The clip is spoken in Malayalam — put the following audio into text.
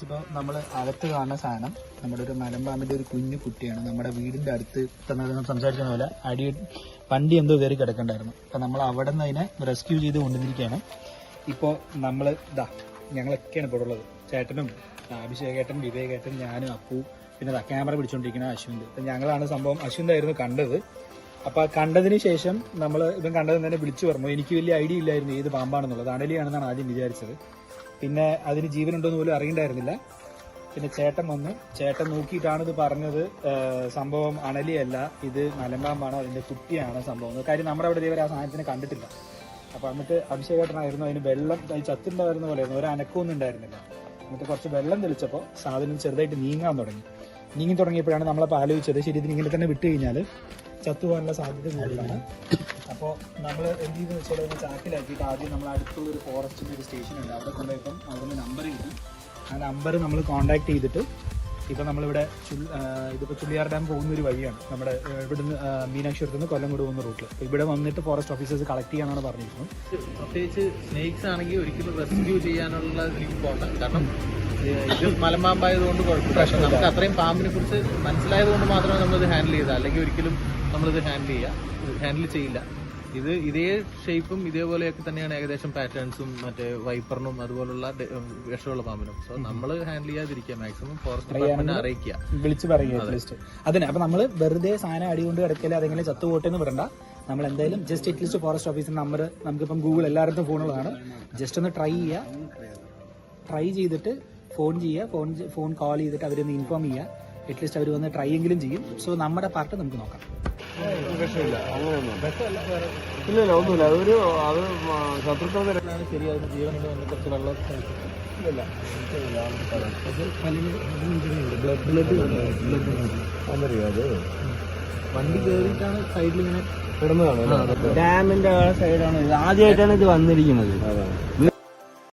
ഇപ്പോൾ നമ്മൾ അകത്ത് കാണുന്ന സാധനം നമ്മുടെ ഒരു മലമ്പാമ്പിന്റെ ഒരു കുഞ്ഞു കുട്ടിയാണ്. നമ്മുടെ വീടിന്റെ അടുത്ത് സംസാരിച്ച പോലെ വണ്ടി എന്തോ കയറി കിടക്കണ്ടായിരുന്നു. അപ്പം നമ്മൾ അവിടെ നിന്ന് അതിനെ റെസ്ക്യൂ ചെയ്ത് കൊണ്ടുവന്നിരിക്കുകയാണ്. ഇപ്പോൾ നമ്മൾ ഞങ്ങളൊക്കെയാണ് ഇപ്പോൾ ഉള്ളത്. ചേട്ടനും അഭിഷേകേട്ടൻ, വിവേകേട്ടൻ, ഞാനും അപ്പു, പിന്നെ ക്യാമറ പിടിച്ചുകൊണ്ടിരിക്കുന്ന അശ്വിൻ്റെ. അപ്പം ഞങ്ങളാണ് സംഭവം അശ്വിൻ്റെയായിരുന്നു കണ്ടത്. അപ്പോൾ കണ്ടതിന് ശേഷം നമ്മൾ ഇവൻ കണ്ടതെന്ന് തന്നെ വിളിച്ചു പറഞ്ഞു. എനിക്ക് വലിയ ഐഡിയ ഇല്ലായിരുന്നു ഏത് പാമ്പാണെന്നുള്ളത്. അണലിയാണെന്നാണ് ആദ്യം വിചാരിച്ചത്. പിന്നെ അതിന് ജീവനുണ്ടോന്ന് പോലും അറിയണ്ടായിരുന്നില്ല. പിന്നെ ചേട്ടൻ വന്നു, ചേട്ടൻ നോക്കിയിട്ടാണ് ഇത് പറഞ്ഞത്. സംഭവം അണലിയല്ല, ഇത് മലമ്പാമ്പാണ്, അതിന്റെ കുട്ടിയാണ് സംഭവം. കാര്യം നമ്മുടെ അവിടെ ഇവർ ആ സാധനത്തിനെ കണ്ടിട്ടില്ല. അപ്പൊ എന്നിട്ട് അഭിഷേകേട്ടനായിരുന്നു അതിന് വെള്ളം ചത്തുണ്ടായിരുന്ന പോലെയായിരുന്നു, ഒരു അനക്കമൊന്നും ഉണ്ടായിരുന്നില്ല. എന്നിട്ട് കുറച്ച് വെള്ളം തെളിച്ചപ്പോൾ സാധനം ചെറുതായിട്ട് നീങ്ങാൻ തുടങ്ങി. നീങ്ങി തുടങ്ങിയപ്പോഴാണ് നമ്മളപ്പോൾ ആലോചിച്ചത്, ശരി ഇതിന് ഇങ്ങനെ തന്നെ വിട്ട് കഴിഞ്ഞാൽ ചത്തുപോകാനുള്ള സാധ്യത കൂടുതലാണ്. അപ്പോൾ നമ്മൾ എന്ത് ചെയ്തെന്ന് വെച്ചാൽ അതിനെ ചാക്കിലാക്കിയിട്ട് ആദ്യം നമ്മൾ അടുത്തുള്ള ഒരു ഫോറസ്റ്റിൻ്റെ ഒരു സ്റ്റേഷൻ ഉണ്ട്, അവിടെ കൊണ്ടുപോയപ്പം അവിടെ നമ്പർ കിട്ടും. ആ നമ്പർ നമ്മൾ കോൺടാക്ട് ചെയ്തിട്ട് ഇപ്പം നമ്മളിവിടെ ഇതിപ്പോൾ ചുള്ളിയാർ ഡാം പോകുന്ന ഒരു വഴിയാണ്, നമ്മുടെ ഇവിടുന്ന് മീനാക്ഷിപുരത്ത് നിന്ന് കൊല്ലംകോട് പോകുന്ന റൂട്ടിൽ. ഇവിടെ വന്നിട്ട് ഫോറസ്റ്റ് ഓഫീസേഴ്സ് കളക്ട് ചെയ്യാനാണ് പറഞ്ഞിരിക്കുന്നത്. പ്രത്യേകിച്ച് സ്നേക്സ് ആണെങ്കിൽ ഒരിക്കലും റെസ്ക്യൂ ചെയ്യാനുള്ള പോകണം. കാരണം ഇത് മലമ്പാമ്പായതുകൊണ്ട് കുഴപ്പമില്ല. പക്ഷെ നമുക്ക് അത്രയും പാമ്പിനെ കുറിച്ച് മനസ്സിലായത് കൊണ്ട് മാത്രമേ നമ്മളിത് ഹാൻഡിൽ ചെയ്താൽ, അല്ലെങ്കിൽ ഒരിക്കലും നമ്മളിത് ഹാൻഡിൽ ചെയ്യില്ല. ഇത് ഇതേ ഷേപ്പും ഇതേപോലെയൊക്കെ തന്നെയാണ് ഏകദേശം പാറ്റേൺസും മറ്റേ വൈപ്പറിനും അതുപോലുള്ള വിഷമുള്ള പാമ്പിനും. സോ നമ്മൾ ഹാൻഡിൽ ചെയ്യാതിരിക്കുക, മാക്സിമം ഫോറസ്റ്റ് ഡിപ്പാർട്ട്മെന്റ് അറിയിക്കുക, വിളിച്ച് പറയുക അറ്റ്ലീസ്റ്റ്. അതിന് അപ്പൊ നമ്മൾ വെറുതെ സാധനം അടികൊണ്ട് കിടക്കില്ല, അതെങ്ങനെ ചത്തുപോട്ടെന്ന് വിടണ്ട. നമ്മൾ എന്തായാലും ജസ്റ്റ് അറ്റ്ലീസ്റ്റ് ഫോറസ്റ്റ് ഓഫീസിന്റെ നമ്പർ നമുക്കിപ്പം ഗൂഗിൾ എല്ലായിടത്തും ഫോണുള്ളതാണ്. ജസ്റ്റ് ഒന്ന് ട്രൈ ചെയ്തിട്ട് ഫോൺ കോൾ ചെയ്തിട്ട് അവരൊന്ന് ഇൻഫോം ചെയ്യുക. അറ്റ്ലീസ്റ്റ് അവർ വന്ന് ട്രൈ എങ്കിലും ചെയ്യും. സോ നമ്മുടെ പാർട്ട് നമുക്ക് നോക്കാം. വിഷമില്ല, അങ്ങനെയൊന്നും ഇല്ലല്ലോ, ഒന്നുമില്ല. അതൊരു അത് ശത്രുക്കൾ ശരിയായിരുന്നു. ജീവനുണ്ടോ എന്ന് കുറച്ച് വെള്ളം ഇല്ല, അത് വണ്ടി കയറിയിട്ടാണ് സൈഡിൽ ഇങ്ങനെ കിടന്നതാണ്. ഡാമിന്റെ സൈഡാണ്. ആദ്യമായിട്ടാണ് ഇത് വന്നിരിക്കുന്നത്.